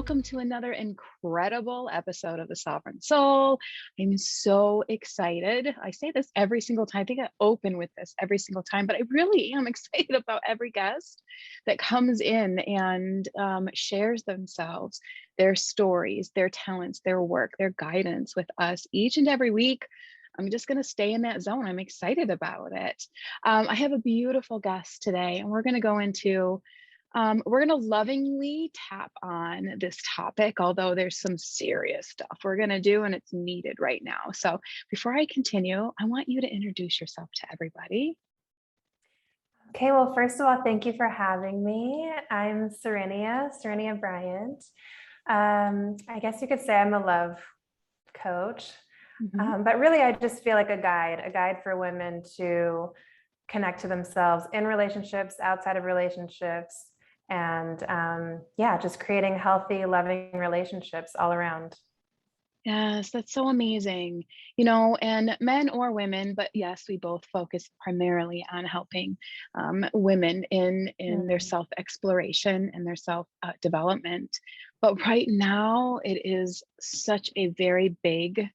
welcome to another incredible episode of The Sovereign Soul. I'm so excited. I say this every single time. I think I open with this every single time, but I really am excited about every guest that comes in and shares themselves, their stories, their talents, their work, their guidance with us each and every week. I'm just going to stay in that zone. I'm excited about it. I have a beautiful guest today, and we're going to lovingly tap on this topic, although there's some serious stuff we're going to do and it's needed right now. So before I continue, I want you to introduce yourself to everybody. Okay, well, first of all, thank you for having me. I'm Sarinia Bryant. I guess you could say I'm a love coach, but really I just feel like a guide for women to connect to themselves in relationships, outside of relationships, and just creating healthy, loving relationships all around. Yes, that's so amazing. And men or women, but yes, we both focus primarily on helping women in their self-exploration and their self-development. But right now, it is such a very big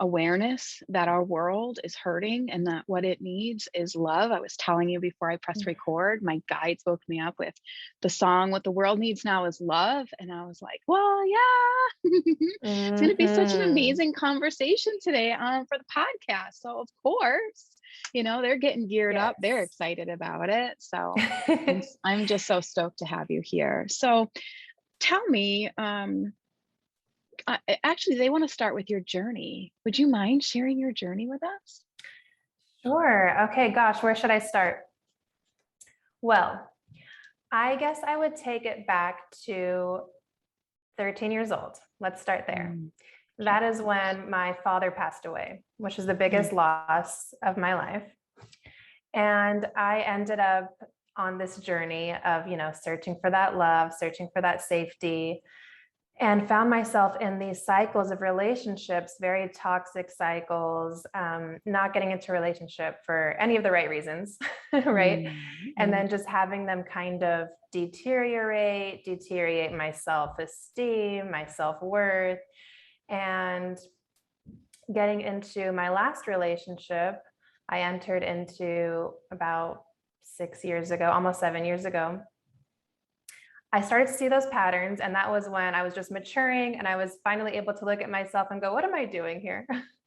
awareness that our world is hurting and that what it needs is love. I was telling you before I pressed record, my guides woke me up with the song, What the World Needs Now is Love. And I was like, well, yeah, it's going to be such an amazing conversation today for the podcast. So of course, they're getting geared up. They're excited about it. So I'm just so stoked to have you here. So tell me, actually, they want to start with your journey. Would you mind sharing your journey with us? Sure. Okay, gosh, where should I start? Well, I guess I would take it back to 13 years old. Let's start there. That is when my father passed away, which is the biggest loss of my life. And I ended up on this journey of, searching for that love, searching for that safety, and found myself in these cycles of relationships, very toxic cycles, not getting into a relationship for any of the right reasons, right? And then just having them kind of deteriorate my self-esteem, my self-worth, and getting into my last relationship, I entered into about 6 years ago, almost 7 years ago. I started to see those patterns, and that was when I was just maturing and I was finally able to look at myself and go, what am I doing here?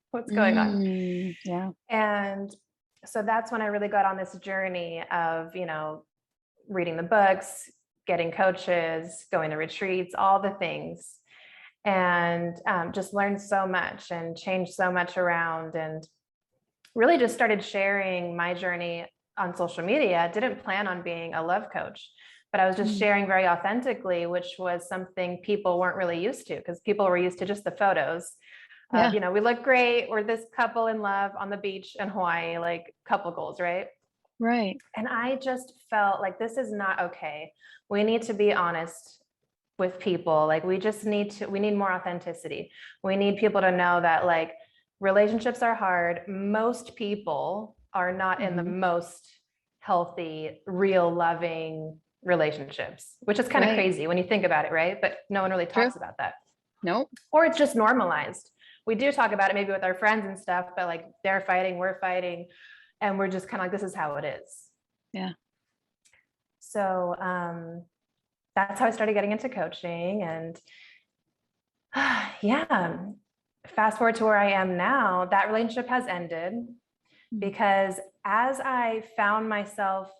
What's going on? Yeah. And so that's when I really got on this journey of, reading the books, getting coaches, going to retreats, all the things, and just learned so much and changed so much around, and really just started sharing my journey on social media. Didn't plan on being a love coach, but I was just sharing very authentically, which was something people weren't really used to, because people were used to just the photos of, we look great. We're this couple in love on the beach in Hawaii, like couple goals, right? Right. And I just felt like this is not okay. We need to be honest with people. Like we need more authenticity. We need people to know that like relationships are hard. Most people are not in the most healthy, real, loving relationships, which is kind of crazy when you think about it, right? But no one really talks about that. Nope. Or it's just normalized. We do talk about it maybe with our friends and stuff, but like they're fighting, we're fighting, and we're just kind of like, this is how it is. Yeah. So that's how I started getting into coaching. And fast forward to where I am now, that relationship has ended because as I found myself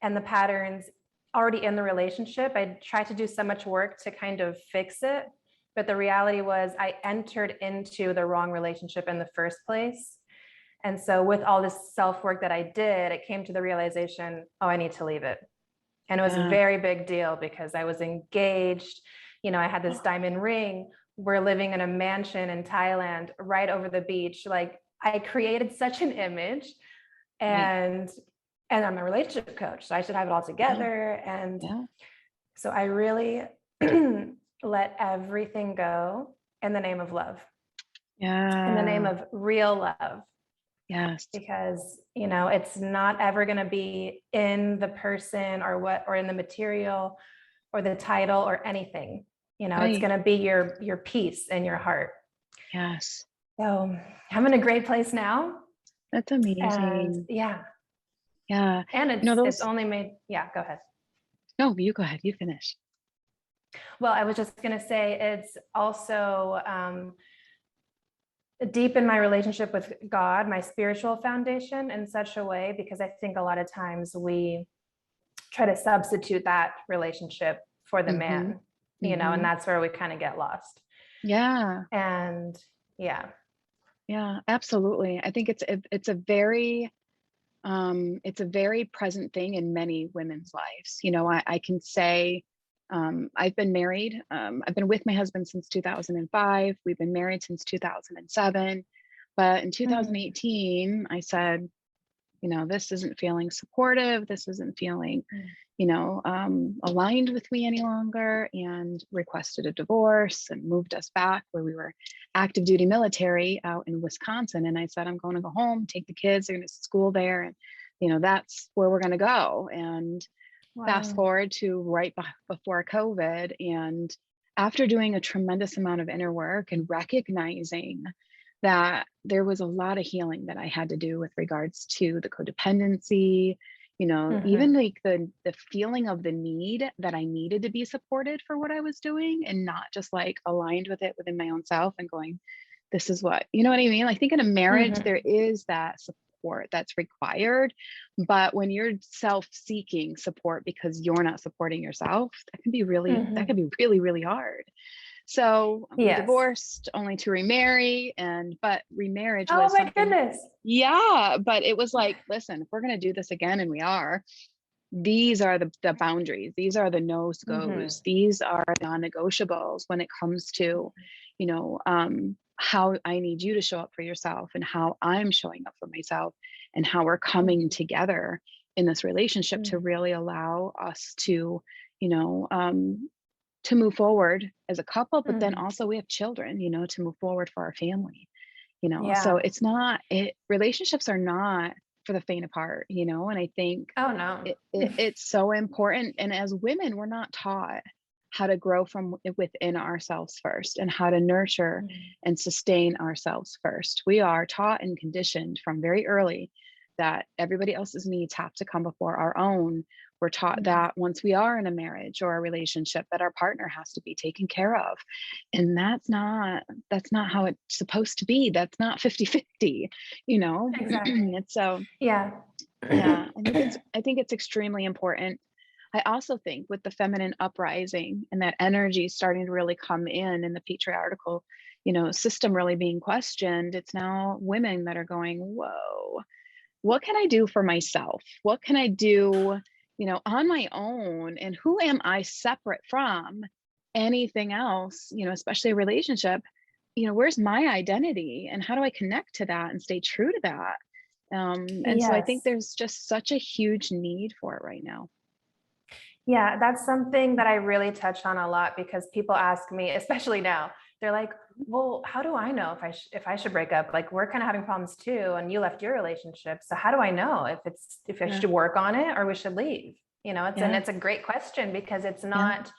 and the patterns already in the relationship, I tried to do so much work to kind of fix it. But the reality was I entered into the wrong relationship in the first place. And so with all this self-work that I did, it came to the realization, oh, I need to leave it. And it was a very big deal because I was engaged. I had this diamond ring. We're living in a mansion in Thailand, right over the beach. Like I created such an image, and I'm a relationship coach, so I should have it all together. And so I really let everything go in the name of love. In the name of real love. Yes. Because, it's not ever going to be in the person or in the material or the title or anything. You know, it's Right. going to be your peace and your heart. Yes. So I'm in a great place now. That's And amazing. yeah, Yeah. and You know, it's those, only made, yeah, go ahead. no, you go ahead, you finish. Well, I was just going to say it's also deep in my relationship with God, my spiritual foundation in such a way, because I think a lot of times we try to substitute that relationship for the Mm-hmm. man, you know, and Mm-hmm. that's where we kind of get lost. Yeah. And yeah. Yeah, absolutely. I think it's a very present thing in many women's lives. You know, I can say I've been married. I've been with my husband since 2005. We've been married since 2007. But in Mm, 2018, I said, you know, this isn't feeling supportive. This isn't feeling, mm, aligned with me any longer, and requested a divorce and moved us back where we were active duty military out in Wisconsin. And I said, I'm going to go home, take the kids, they're going to school there. And, that's where we're going to go. And fast wow. forward to right before COVID. And after doing a tremendous amount of inner work and recognizing that there was a lot of healing that I had to do with regards to the codependency, even Mm-hmm. like the feeling of the need that I needed to be supported for what I was doing, and not just like aligned with it within my own self and going, this is what, you know what I mean? I think in a marriage, Mm-hmm. there is that support that's required. But when you're self-seeking support because you're not supporting yourself, that Mm-hmm. can be really, really hard. So we Yes. divorced only to remarry, but remarriage Oh was my something, goodness. yeah, but it was like, listen, if we're going to do this again, and we are, these are the boundaries, these are the no's Mm-hmm. goes, these are non-negotiables when it comes to, how I need you to show up for yourself, and how I'm showing up for myself, and how we're coming together in this relationship to Mm-hmm. really allow us to, you know, to move forward as a couple, but then Mm-hmm. also we have children, to move forward for our family, so Yeah. relationships are not for the faint of heart, and I think Oh no. it's so important. And as women, we're not taught how to grow from within ourselves first, and how to nurture Mm. and sustain ourselves first. We are taught and conditioned from very early that everybody else's needs have to come before our own. We're taught Mm. that once we are in a marriage or a relationship, that our partner has to be taken care of. And that's not how it's supposed to be. That's not 50-50, Exactly. and so, Yeah. yeah, I think it's extremely important. I also think with the feminine uprising and that energy starting to really come in, and the patriarchal, system really being questioned, it's now women that are going, whoa, what can I do for myself? What can I do, on my own? And who am I separate from anything else, especially a relationship? Where's my identity, and how do I connect to that and stay true to that? And so I think Yes. there's just such a huge need for it right now. Yeah, that's something that I really touch on a lot because people ask me, especially now, they're like, "Well, how do I know if I should break up? Like, we're kind of having problems too, and you left your relationship, so how do I know if I Yeah. should work on it or we should leave?" You know, Yeah. it's a great question because it's Yeah. not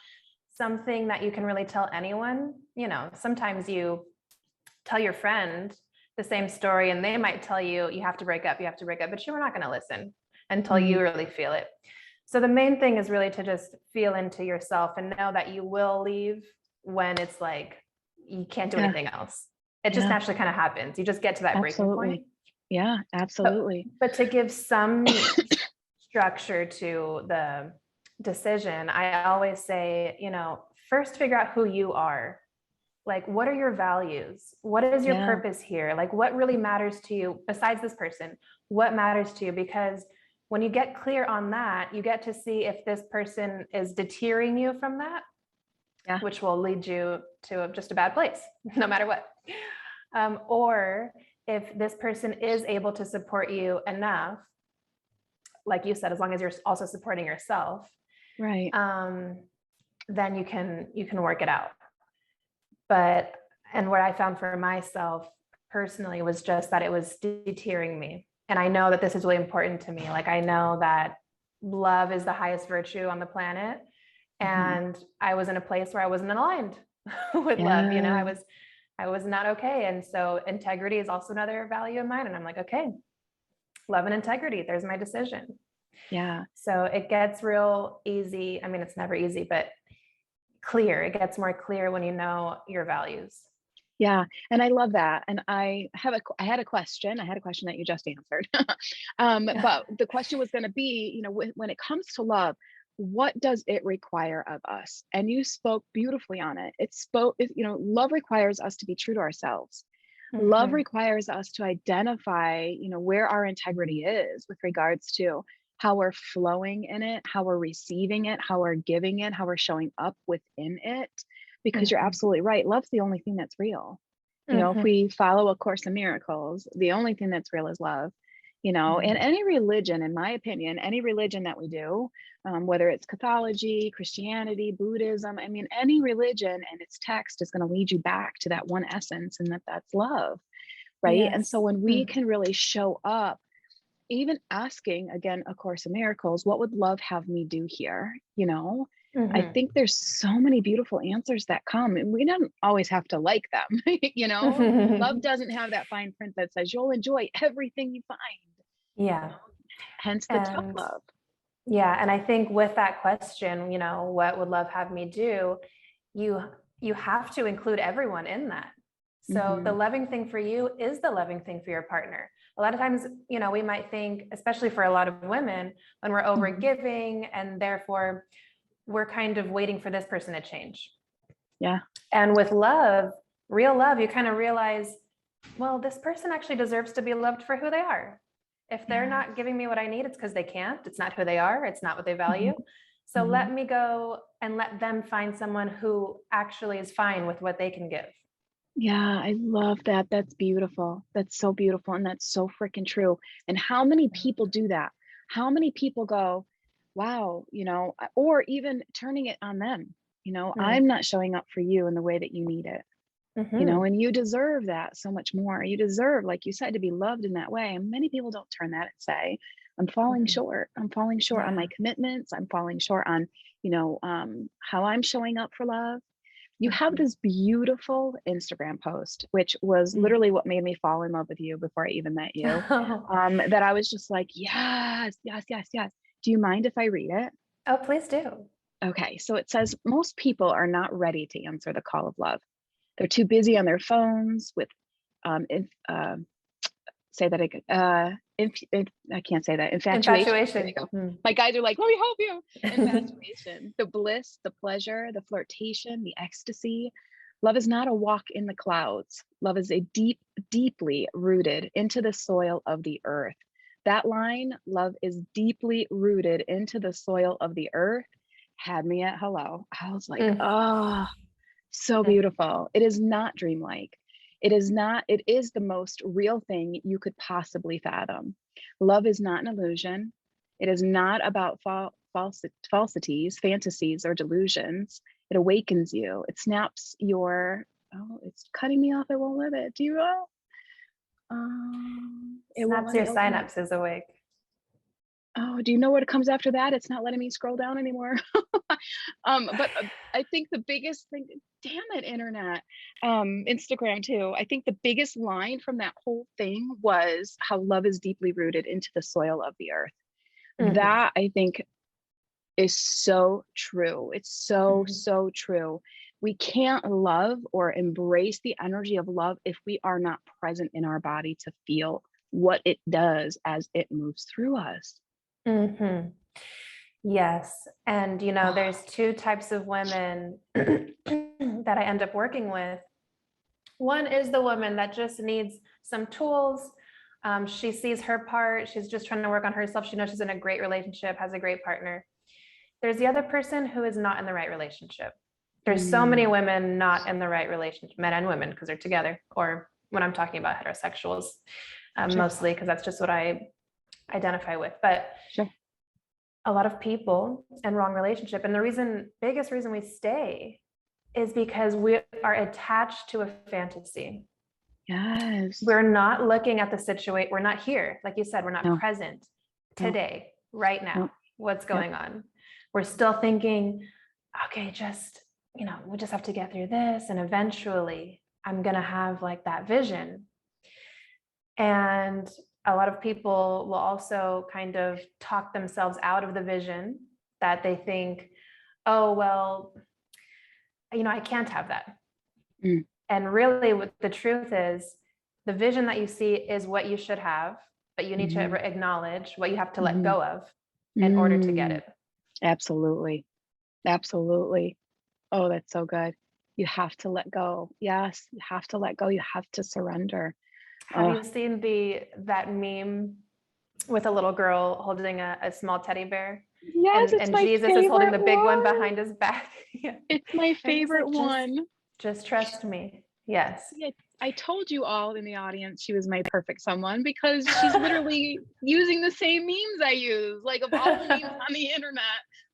something that you can really tell anyone. You know, sometimes you tell your friend the same story and they might tell you you have to break up, but you're not going to listen until Mm, you really feel it. So the main thing is really to just feel into yourself and know that you will leave when it's like you can't do yeah. anything else. It just Yeah. naturally kind of happens. You just get to that breaking point. Absolutely. Yeah. Absolutely. But to give some structure to the decision, I always say, you know, first figure out who you are. Like, what are your values? What is your Yeah. purpose here? Like, what really matters to you besides this person? What matters to you? Because when you get clear on that, you get to see if this person is deterring you from that, Yeah. which will lead you to just a bad place, no matter what. Or if this person is able to support you enough, like you said, as long as you're also supporting yourself, Right. then you can work it out. But and what I found for myself personally was just that it was deterring me. And I know that this is really important to me. Like, I know that love is the highest virtue on the planet. And I was in a place where I wasn't aligned with love. You know, I was not okay. And so integrity is also another value of mine. And I'm like, okay, love and integrity, there's my decision. Yeah. So it gets real easy. I mean, it's never easy, but clear. It gets more clear when you know your values. Yeah. And I love that. And I had a question that you just answered. But the question was going to be, you know, when it comes to love, what does it require of us? And you spoke beautifully on it. You know, love requires us to be true to ourselves. Love requires us to identify, you know, where our integrity is with regards to how we're flowing in it, how we're receiving it, how we're giving it, how we're showing up within it. Because you're absolutely right. Love's the only thing that's real. You know, if we follow A Course in Miracles, the only thing that's real is love. You know, and any religion, in my opinion, any religion that we do, whether it's Catholicism, Christianity, Buddhism, I mean, any religion and its text is going to lead you back to that one essence, and that's love, right? Yes. And so when we can really show up, even asking, again, A Course in Miracles, what would love have me do here? You know, I think there's so many beautiful answers that come, and we don't always have to like them. You know, love doesn't have that fine print that says you'll enjoy everything you find. Yeah. Hence the tough love. Yeah. And I think with that question, you know, what would love have me do? You have to include everyone in that. So the loving thing for you is the loving thing for your partner. A lot of times, you know, we might think, especially for a lot of women, when we're over giving and therefore we're kind of waiting for this person to change. Yeah. And with love, real love, you kind of realize, well, this person actually deserves to be loved for who they are. If they're not giving me what I need, it's because they can't. It's not who they are. It's not what they value. So let me go and let them find someone who actually is fine with what they can give. Yeah, I love that. That's beautiful. That's so beautiful. And that's so freaking true. And how many people do that? How many people go, wow, you know, or even turning it on them, you know, I'm not showing up for you in the way that you need it. You know, and you deserve that so much more. You deserve, like you said, to be loved in that way. And many people don't turn that and say, I'm falling short. I'm falling short on my commitments. I'm falling short on, you know, how I'm showing up for love. You have this beautiful Instagram post, which was literally what made me fall in love with you before I even met you. That I was just like, yes, yes, yes, yes. Do you mind if I read it? Oh, please do. Okay. So it says, most people are not ready to answer the call of love. They're too busy on their phones with, say that again. I can't say that. Infatuation. My guys are like, let me help you. Infatuation, the bliss, the pleasure, the flirtation, the ecstasy. Love is not a walk in the clouds. Love is a deeply rooted into the soil of the earth. That line, love is deeply rooted into the soil of the earth, had me at hello. I was like, oh, so beautiful. It is not dreamlike. It is the most real thing you could possibly fathom. Love is not an illusion. It is not about falsities, fantasies, or delusions. It awakens you. It snaps your, it's cutting me off. I won't let it. Do you know? It snaps your synapses awake. Oh, do you know what comes after that? It's not letting me scroll down anymore. But I think the biggest thing, damn it, internet, Instagram too. I think the biggest line from that whole thing was how love is deeply rooted into the soil of the earth. That I think is so true. It's so, so true. We can't love or embrace the energy of love if we are not present in our body to feel what it does as it moves through us. Yes. And, you know, there's two types of women that I end up working with. One is the woman that just needs some tools. She sees her part. She's just trying to work on herself. She knows she's in a great relationship, has a great partner. There's the other person who is not in the right relationship. There's so many women not in the right relationship, men and women, because they're together, or when I'm talking about heterosexuals, mostly, because that's just what I identify with. But a lot of people in wrong relationship. And the biggest reason we stay is because we are attached to a fantasy. Yes. We're not looking at the situation. We're not here. Like you said, we're not present today, right now. What's going on? We're still thinking, okay, just, we just have to get through this. And eventually I'm going to have like that vision. And a lot of people will also kind of talk themselves out of the vision, that they think, oh, well, I can't have that. Mm. And really what the truth is, the vision that you see is what you should have, but you need to acknowledge what you have to let go of in order to get it. Absolutely. Absolutely. Oh, that's so good. You have to let go. Yes, you have to let go. You have to surrender. Have you seen that meme with a little girl holding a small teddy bear? Yes, it's And my Jesus is holding the favorite big one one. behind his back. Yeah. It's my And he's favorite like, one. just trust me. Yes. Yeah, I told you all in the audience she was my perfect someone because she's literally using the same memes I use. Like, of all the memes on the internet,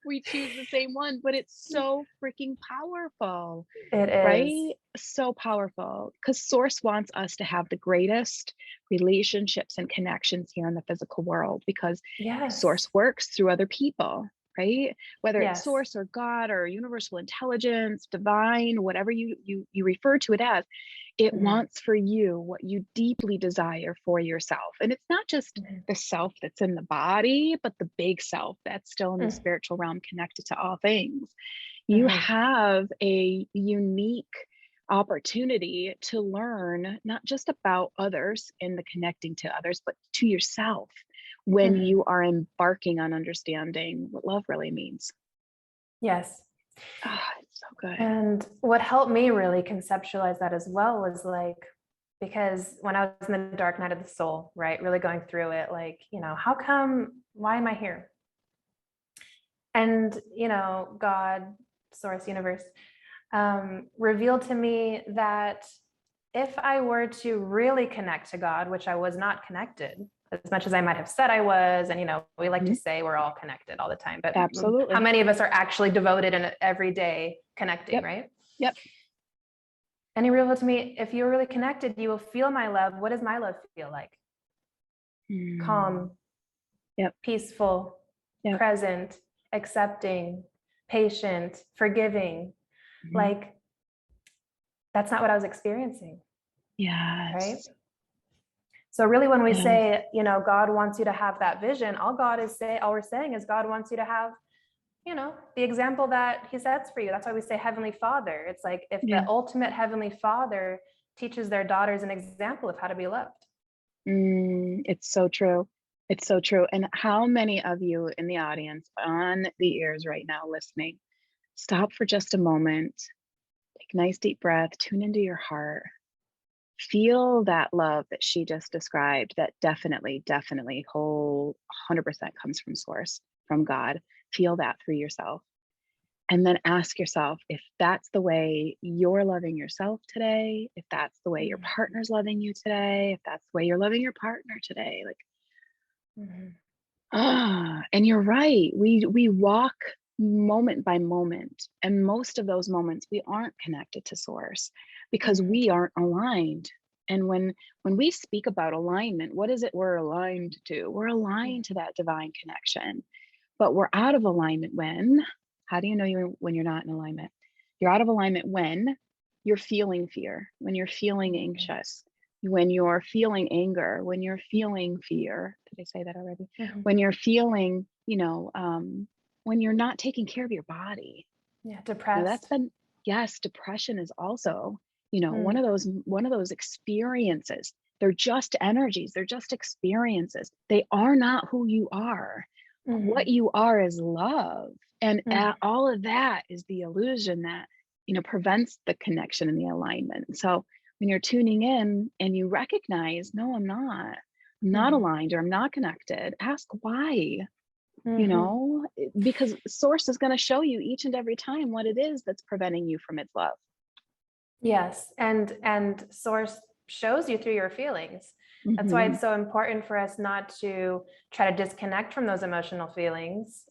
we choose the same one, but it's so freaking powerful, It is. right? So powerful, because Source wants us to have the greatest relationships and connections here in the physical world, because Yes. Source works through other people, right? Whether it's Yes. Source or God or universal intelligence, divine, whatever you refer to it as, it wants for you what you deeply desire for yourself. And it's not just the self that's in the body, but the big self that's still in the spiritual realm, connected to all things. You have a unique opportunity to learn not just about others and the connecting to others, but to yourself when you are embarking on understanding what love really means. Yes. It's so good. And what helped me really conceptualize that as well was like, because when I was in the dark night of the soul, right, really going through it, like, why am I here? And, God, Source, universe, revealed to me that if I were to really connect to God, which I was not connected as much as I might have said I was, and we like to say we're all connected all the time, but absolutely, how many of us are actually devoted and every day connecting, right? Yep. And he revealed to me, if you're really connected, you will feel my love. What does my love feel like? Calm, peaceful, present, accepting, patient, forgiving. Like, that's not what I was experiencing. Yes. Right? So really, when we say, God wants you to have that vision, all we're saying is God wants you to have, the example that he sets for you. That's why we say Heavenly Father. It's like, if the ultimate Heavenly Father teaches their daughters an example of how to be loved. It's so true. It's so true. And how many of you in the audience, on the ears right now listening, stop for just a moment, take a nice deep breath, tune into your heart, feel that love that she just described, that definitely whole 100% comes from Source, from God. Feel that through yourself. And then ask yourself if that's the way you're loving yourself today, if that's the way your partner's loving you today, if that's the way you're loving your partner today. Like, and you're right. We walk moment by moment, and most of those moments we aren't connected to Source because we aren't aligned. And when we speak about alignment, what is it we're aligned to? We're aligned to that divine connection, but we're out of alignment when. How do you know when you're not in alignment? You're out of alignment when you're feeling fear, when you're feeling anxious, when you're feeling anger, when you're feeling fear. Did I say that already? When you're feeling, when you're not taking care of your body. Yeah, depressed. Depression is also, one of those experiences. They're just energies. They're just experiences. They are not who you are. What you are is love. And all of that is the illusion that, prevents the connection and the alignment. So when you're tuning in and you recognize, no, I'm not aligned, or I'm not connected, ask why, because Source is going to show you each and every time what it is that's preventing you from its love. Yes. And Source shows you through your feelings. That's why it's so important for us not to try to disconnect from those emotional feelings.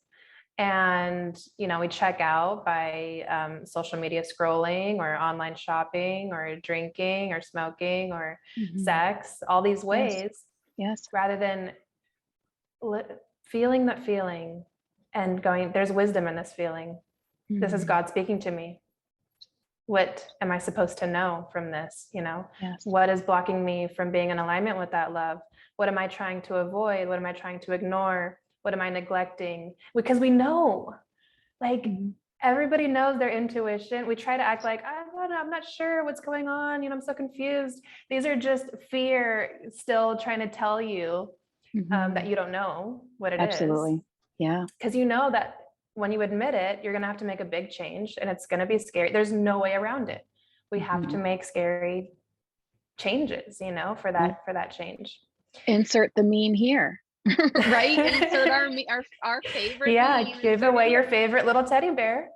And, we check out by social media scrolling, or online shopping, or drinking, or smoking, or sex, all these ways. Yes. Rather than feeling that feeling and going, there's wisdom in this feeling. This is God speaking to me. What am I supposed to know from this? Yes. What is blocking me from being in alignment with that love? What am I trying to avoid? What am I trying to ignore? What am I neglecting? Because we know, like, everybody knows their intuition. We try to act like, I'm not sure what's going on. I'm so confused. These are just fear still trying to tell you that you don't know what it is. Absolutely. Yeah. Because you know that when you admit it, you're going to have to make a big change, and it's going to be scary. There's no way around it. We have to make scary changes, for that change. Insert the meme here. Right? Insert our favorite meme. Give away your favorite little teddy bear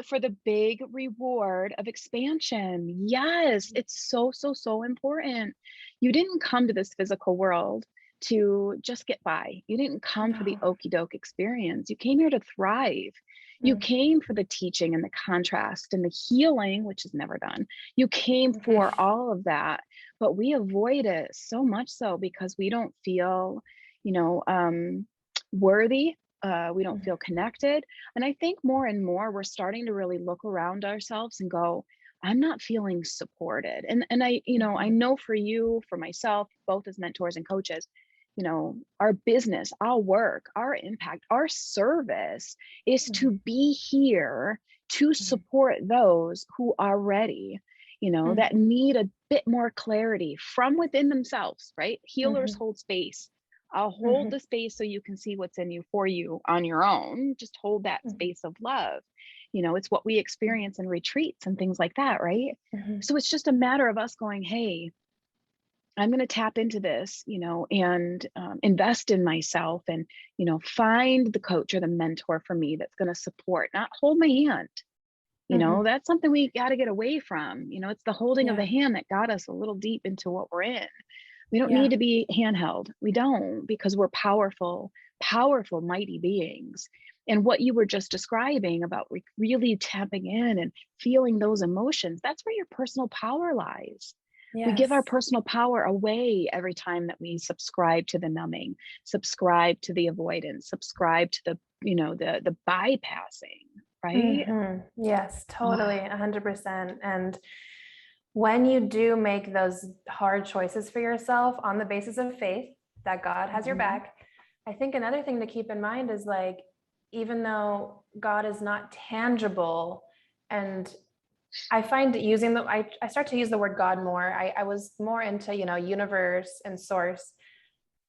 for the big reward of expansion. Yes, it's so, so, so important. You didn't come to this physical world to just get by. You didn't come for the okie doke experience. You came here to thrive. You came for the teaching and the contrast and the healing, which is never done. You came for all of that, but we avoid it so much so because we don't feel, worthy. We don't feel connected. And I think more and more we're starting to really look around ourselves and go, I'm not feeling supported. And I, I know for you, for myself, both as mentors and coaches, our business, our work, our impact, our service is to be here to support those who are ready, that need a bit more clarity from within themselves, right? Healers hold space. I'll hold the space so you can see what's in you for you on your own. Just hold that space of love. It's what we experience in retreats and things like that, right? So it's just a matter of us going, hey, I'm going to tap into this, and invest in myself and, find the coach or the mentor for me that's going to support, not hold my hand. That's something we got to get away from. It's the holding of the hand that got us a little deep into what we're in. We don't need to be handheld. We don't, because we're powerful, mighty beings. And what you were just describing about really tapping in and feeling those emotions, that's where your personal power lies. Yes. We give our personal power away every time that we subscribe to the numbing, subscribe to the avoidance, subscribe to the, the bypassing, right? Yes, totally. 100%. And when you do make those hard choices for yourself on the basis of faith that God has your back, I think another thing to keep in mind is, like, even though God is not tangible, and I find I start to use the word God more. I was more into, universe and source,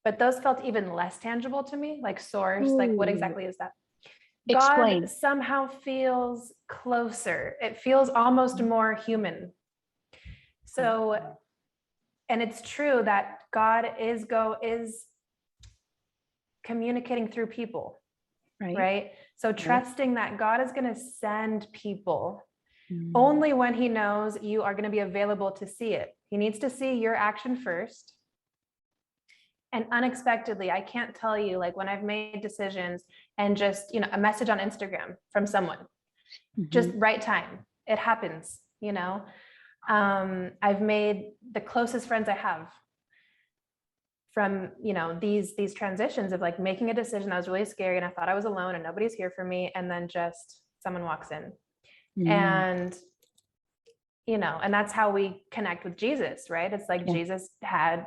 but those felt even less tangible to me, like source. Like, what exactly is that? Explain. God somehow feels closer. It feels almost more human. So, and it's true that God is communicating through people, right? So trusting that God is going to send people only when he knows you are going to be available to see it. He needs to see your action first. And unexpectedly, I can't tell you, like, when I've made decisions and just, a message on Instagram from someone, just right time, it happens, I've made the closest friends I have from, these transitions of, like, making a decision that was really scary and I thought I was alone and nobody's here for me. And then just someone walks in. And, and that's how we connect with Jesus, right? It's like Jesus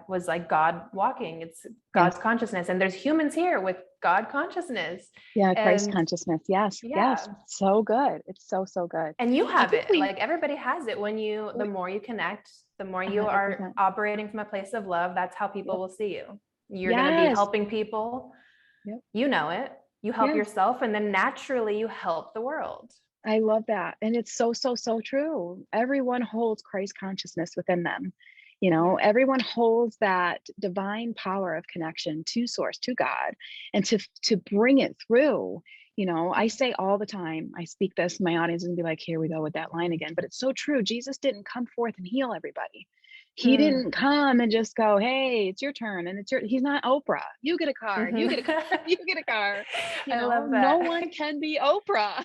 was like God walking. It's God's consciousness. And there's humans here with God consciousness. Yeah, Christ consciousness. Yes. Yes. So good. It's so, so good. And you have it. Like, everybody has it. The more you connect, the more you 100%. Are operating from a place of love. That's how people will see you. You're going to be helping people. You know it. You help yourself, and then naturally you help the world. I love that. And it's so, so, so true. Everyone holds Christ consciousness within them. Everyone holds that divine power of connection to source, to God, and to bring it through. I say all the time, I speak this, my audience is gonna be like, here we go with that line again, but it's so true. Jesus didn't come forth and heal everybody. He didn't come and just go, hey, it's your turn. And he's not Oprah. You get a car, you get a car, you get a car. I love that. No one can be Oprah.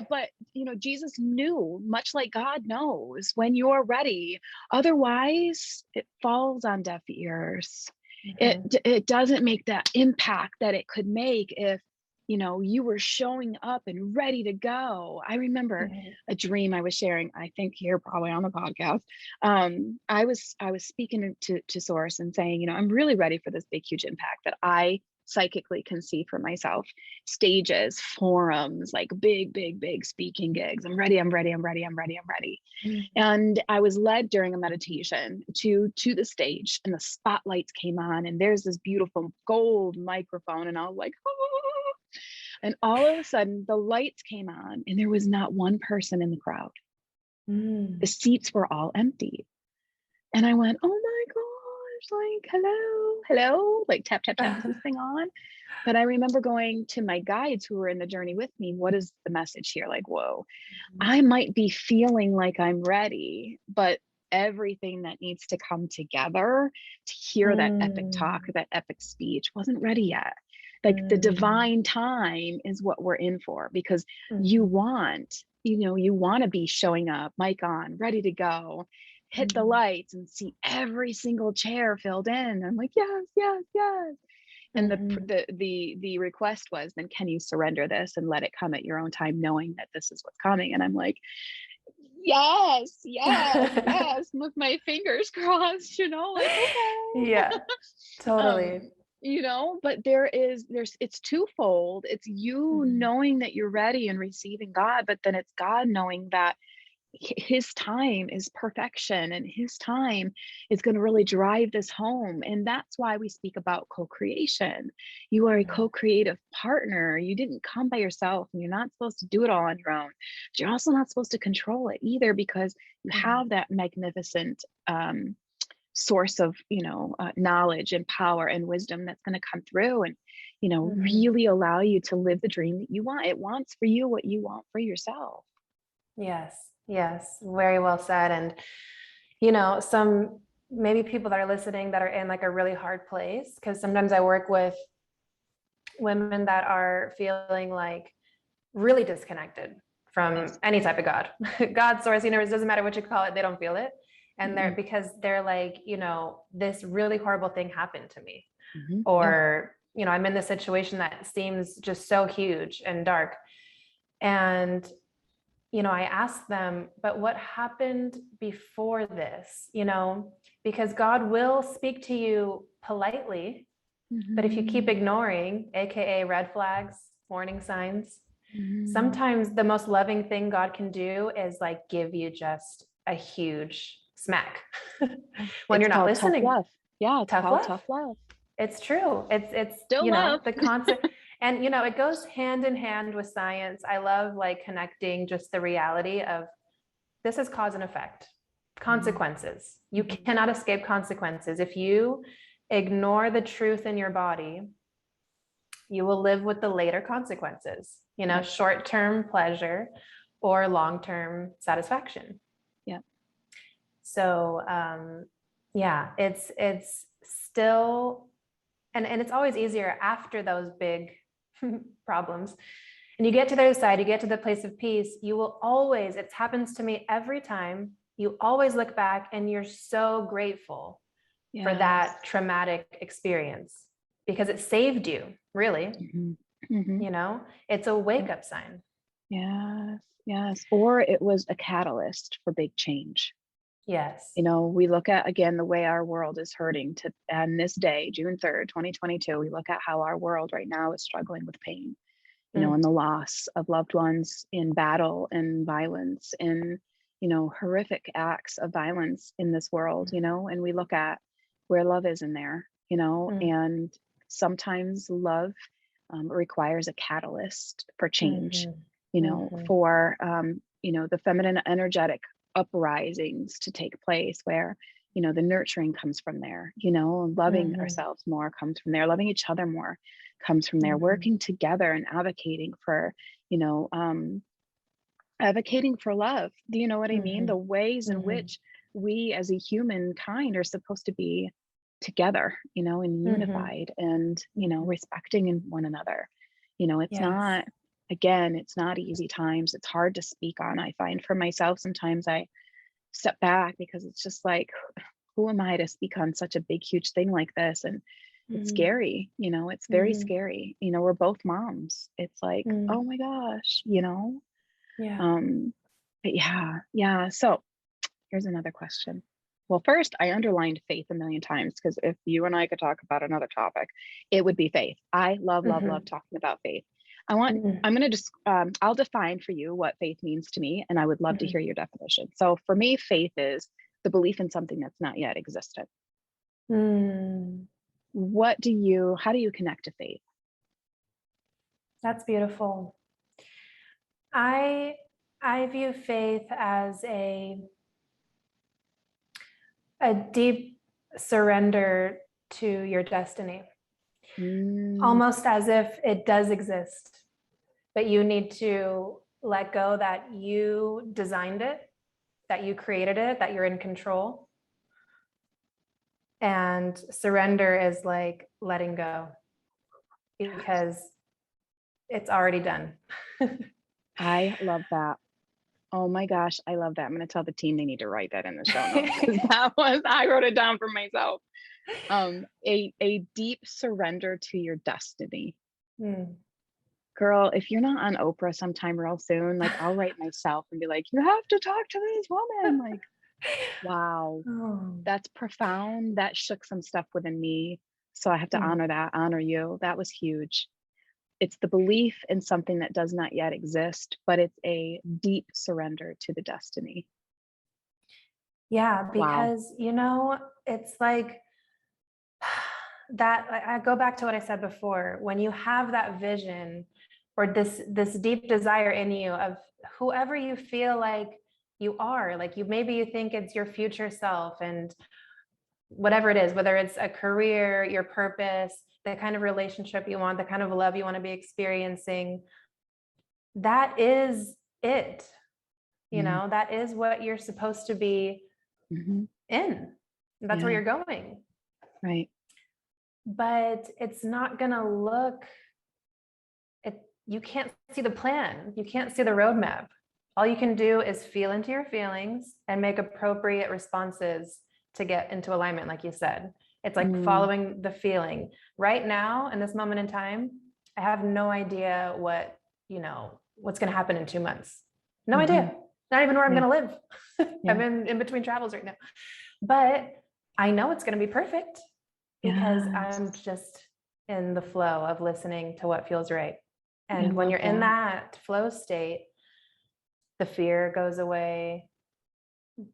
But, Jesus knew, much like God knows, when you're ready. Otherwise, it falls on deaf ears. It doesn't make that impact that it could make if you were showing up and ready to go. I remember Right. a dream I was sharing, I think here probably on the podcast. I was speaking to Source and saying, I'm really ready for this big, huge impact that I psychically can see for myself. Stages, forums, like big, big, big speaking gigs. I'm ready, I'm ready, I'm ready, I'm ready, I'm ready. Mm. And I was led during a meditation to the stage, and the spotlights came on, and there's this beautiful gold microphone, and I was like, "Oh." And all of a sudden the lights came on, and there was not one person in the crowd. The Mm. seats were all empty. And I went, oh my gosh, like, hello, hello, like tap, tap, tap, is this thing on? But I remember going to my guides who were in the journey with me. What is the message here? Like, whoa, I might be feeling like I'm ready, but everything that needs to come together to hear that epic talk, Mm. that epic speech wasn't ready yet. Like the Mm. divine time is what we're in for, because you Mhm. want, you want to be showing up, mic on, ready to go, hit the Mm. lights and see every single chair filled in. I'm like, yes, yes, yes. And Mhm. the request was, then can you surrender this and let it come at your own time, knowing that this is what's coming? And I'm like, yes, yes, yes, with my fingers crossed, like, okay. Yeah, um totally. but there's it's twofold. It's you Mhm. knowing that you're ready and receiving God, but then it's God knowing that his time is perfection, and his time is going to really drive this home. And that's why we speak about co-creation. You are a Yeah. co-creative partner. You didn't come by yourself, and you're not supposed to do it all on your own, but you're also not supposed to control it either, because you Mhm. have that magnificent source of knowledge and power and wisdom that's going to come through, and Mhm. really allow you to live the dream that you want. It wants for you what you want for yourself. Yes, yes, very well said. And, some maybe people that are listening that are in like a really hard place, because sometimes I work with women that are feeling like really disconnected from Yes. any type of God, God, source, universe, doesn't matter what you call it, they don't feel it. And they're Mm-mm. because they're like, this really horrible thing happened to me. Yeah. Or, I'm in this situation that seems just so huge and dark. And I asked them, but what happened before this? Because God will speak to you politely, but if you keep Mhm. ignoring, AKA red flags, warning signs, Mhm. sometimes the most loving thing God can do is like give you just a huge smack Yeah. when It's you're not called tough listening. love. Yeah, it's Tough called love. tough love. It's true. It's Still love. the concept, and it goes hand in hand with science. I love like connecting just the reality of this is cause and effect. Mhm. Consequences. You Mhm. cannot escape consequences. If you ignore the truth in your body, you will live with the later consequences, Yep. short-term pleasure or long-term satisfaction. Yep. So yeah, it's still, and it's always easier after those big problems. And you get to the other side, you get to the place of peace, you will always, it happens to me every time, you always look back and you're so grateful for Yes. that traumatic experience because it saved you, really. Mhm. Mhm. It's a Yep. wake-up sign. Yes. Yes. Or it was a catalyst for big change. Yes. We look at, again, the way our world is hurting to, and this day, June 3rd, 2022, we look at how our world right now is struggling with pain, Mm. and the loss of loved ones in battle and violence and, horrific acts of violence in this world, and we look at where love is in there, Mm. and sometimes love requires a catalyst for change, Mhm. Mhm. for, the feminine energetic uprisings to take place where, the nurturing comes from there, loving Mhm. ourselves more comes from there, loving each other more comes from there, Mhm. working together and you know um advocating for love. Do you know what I mean? The Mhm. ways in Mhm. which we as a humankind are supposed to be together, and Mhm. unified, and Mhm. respecting in one another. It's Yes. not, again, it's not easy times. It's hard to speak on. I find for myself sometimes I step back because it's just like, who am I to speak on such a big huge thing like this? And it's Mhm. scary, it's very Mhm. scary. We're both moms. It's like, oh Mm. my gosh, Yeah. um, but yeah, yeah. So here's another question. Well, first, I underlined faith a million times because if you and I could talk about another topic, it would be faith. I love, love, love Mhm. talking about faith. Mhm. I'm going to just, I'll define for you what faith means to me, and I would love to Mhm. hear your definition. So for me, faith is the belief in something that's not yet existed. Mm. How do you connect to faith? That's beautiful. I I view faith as a deep surrender to your destiny, Mm, almost as if it does exist, but you need to let go that you designed it, that you created it, that you're in control. And surrender is like letting go because it's already done. I love that. Oh my gosh, I love that. I'm going to tell the team they need to write that in the show notes because I wrote it down for myself. A deep surrender to your destiny. Mm. Girl, if you're not on Oprah sometime real soon, like I'll write myself and be like, you have to talk to this woman. Like, wow, Oh. that's profound. That shook some stuff within me. So I have to Mm. honor you. That was huge. It's the belief in something that does not yet exist, but it's a deep surrender to the destiny. Yeah, Wow. because it's like that. I go back to what I said before. When you have that vision or this deep desire in you of whoever you feel like you are, like maybe you think it's your future self, and whatever it is, whether it's a career, your purpose, the kind of relationship you want, the kind of love you want to be experiencing, that is it. Mm-hmm. That is what you're supposed to be Mm-hmm. in. That's where Yeah. you're going. Right. But it's not going to look it. You can't see the plan. You can't see the roadmap. All you can do is feel into your feelings and make appropriate responses to get into alignment, like you said. It's like Mm, following the feeling. Right now, in this moment in time, I have no idea what's going to happen in 2 months. No mm-hmm. idea. Not even where I'm Yeah. going to live. Yeah. I'm in between travels right now. But I know it's going to be perfect because I'm Yes. just in the flow of listening to what feels right. I And when love you're in that. that flow state, the fear goes away,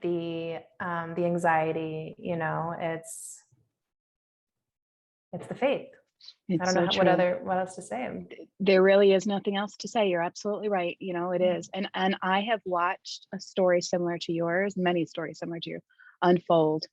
the anxiety, it's the faith. I It's don't know so true. what else to say. There really is nothing else to say. You're absolutely right. It Mm. is. And I have watched a story similar to yours, many stories similar to you, unfold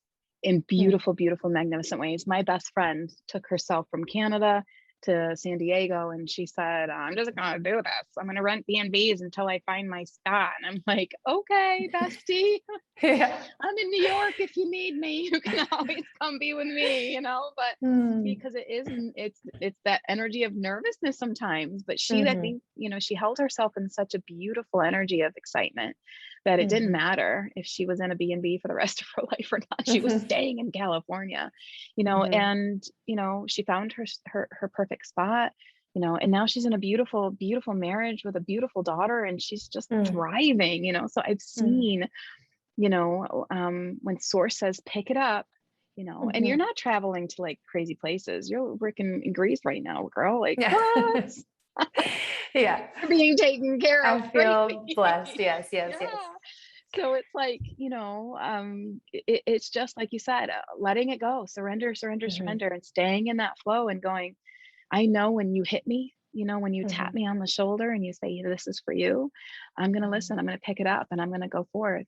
in Mm. beautiful, beautiful, magnificent ways. My best friend took herself from Canada to San Diego and she said, I'm just gonna do this. I'm gonna rent B&Bs until I find my spot. And I'm like, okay, bestie. Yeah. I'm in New York. If you need me, you can always come be with me, but Mm. because it's that energy of nervousness sometimes, but I Mhm. think, she held herself in such a beautiful energy of excitement that it didn't Mhm. matter if she was in a B&B for the rest of her life or not. She was Mhm. staying in California, Mhm. and, she found her perfect spot, and now she's in a beautiful, beautiful marriage with a beautiful daughter and she's just Mm. thriving, so I've Mm. seen when source says pick it up, and you're Mhm. not traveling to like crazy places. You're working in Greece right now, girl. Like, Yeah. what? Yeah. You're being taken care of I feel greatly. blessed. Yes, yes, Yeah. yes. So it's like, it's just like you said, letting it go, surrender, surrender, Mhm. surrender, and staying in that flow and going, I know when you hit me, when you tap Mhm. me on the shoulder and you say, this is for you, I'm going to Mhm. listen. I'm going to pick it up and I'm going to go forth.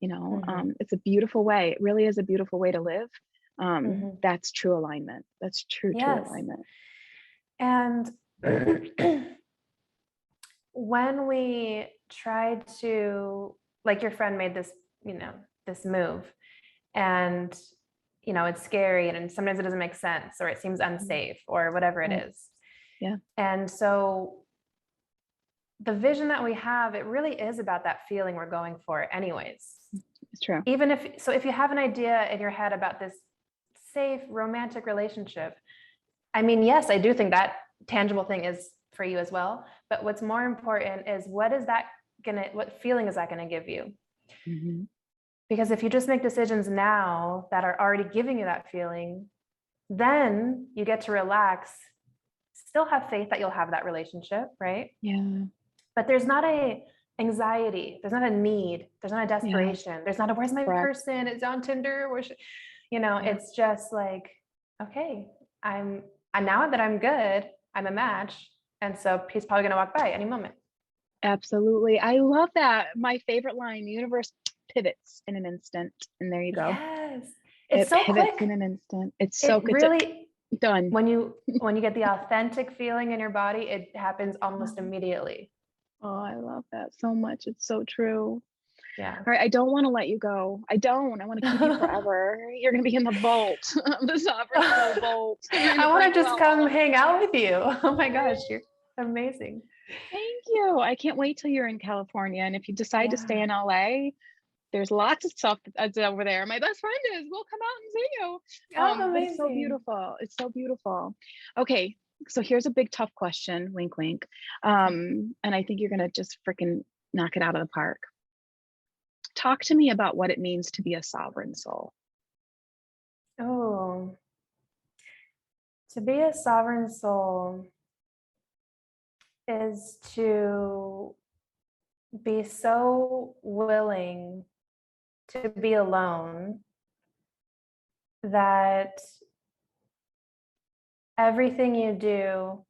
Mhm. It's a beautiful way. It really is a beautiful way to live. Mhm. That's true alignment. That's true, true Yes. alignment. And when we try to, like your friend made this move, and it's scary and sometimes it doesn't make sense or it seems Mhm. unsafe or whatever it Right. is. Yeah. And so the vision that we have, it really is about that feeling we're going for anyways. It's true. Even if you have an idea in your head about this safe romantic relationship, I mean, yes, I do think that tangible thing is for you as well. But what's more important is what feeling is that gonna give you? Mm-hmm. Because if you just make decisions now that are already giving you that feeling, then you get to relax, still have faith that you'll have that relationship, right? Yeah. But there's not a anxiety, there's not a need, there's not a Yeah. desperation, there's not a where's my Correct. person? It's on Tinder, Yeah. it's just like, okay, and now that I'm good, I'm a match. And so he's probably gonna walk by any moment. Absolutely. I love that. My favorite line, the universe pivots in an instant. And there you go. Yes. It's It so pivots in quick. an instant. It's so It good. really, Done. when you get the authentic feeling in your body, it happens almost immediately. Oh, I love that so much. It's so true. Yeah. All right. I don't want to let you go. I don't. I want to keep you forever. You're going to be in the vault, the sovereign soul vault. You're going I to want bring to you just out come all. hang out with you. Oh my gosh, you're amazing. Thank you. I can't wait till you're in California. And if you decide to stay Yeah. in LA, there's lots of stuff that's over there. My best friend is. We'll come out and see you. Oh, But it's so amazing. beautiful. It's so beautiful. Okay. So here's a big tough question. Wink, wink. Okay. And I think you're going to just freaking knock it out of the park. Talk to me about what it means to be a sovereign soul. Oh, to be a sovereign soul is to be so willing to be alone that everything you do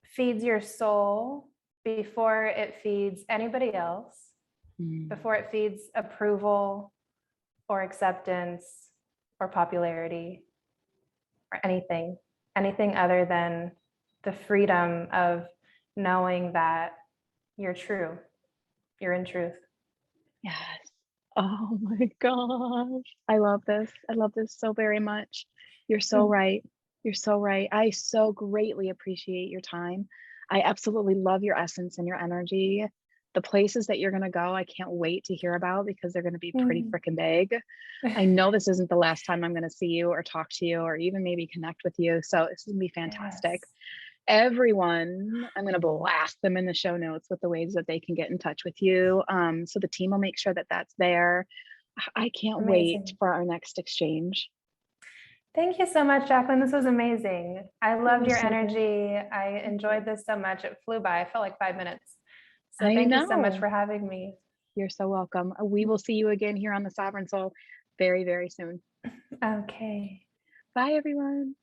feeds your soul before it feeds anybody else, Mm. before it feeds approval or acceptance or popularity or anything other than the freedom of knowing that you're true, you're in truth. Yes. Oh my gosh. I love this. I love this so very much. You're so right. You're so right. I so greatly appreciate your time. I absolutely love your essence and your energy. The places that you're going to go, I can't wait to hear about because they're going to be pretty freaking big. I know this isn't the last time I'm going to see you or talk to you or even maybe connect with you. So this is going to be fantastic. Yes. Everyone, I'm going to blast them in the show notes with the ways that they can get in touch with you. So the team will make sure that that's there. I can't wait Amazing. for our next exchange. Thank you so much, Jacqueline. This was amazing. I It loved was your so good. energy. I enjoyed this so much. It flew by. I felt like 5 minutes. So I thank you so much know. for having me. You're so welcome. We will see you again here on the Sovereign Soul very, very soon. Okay. Bye, everyone.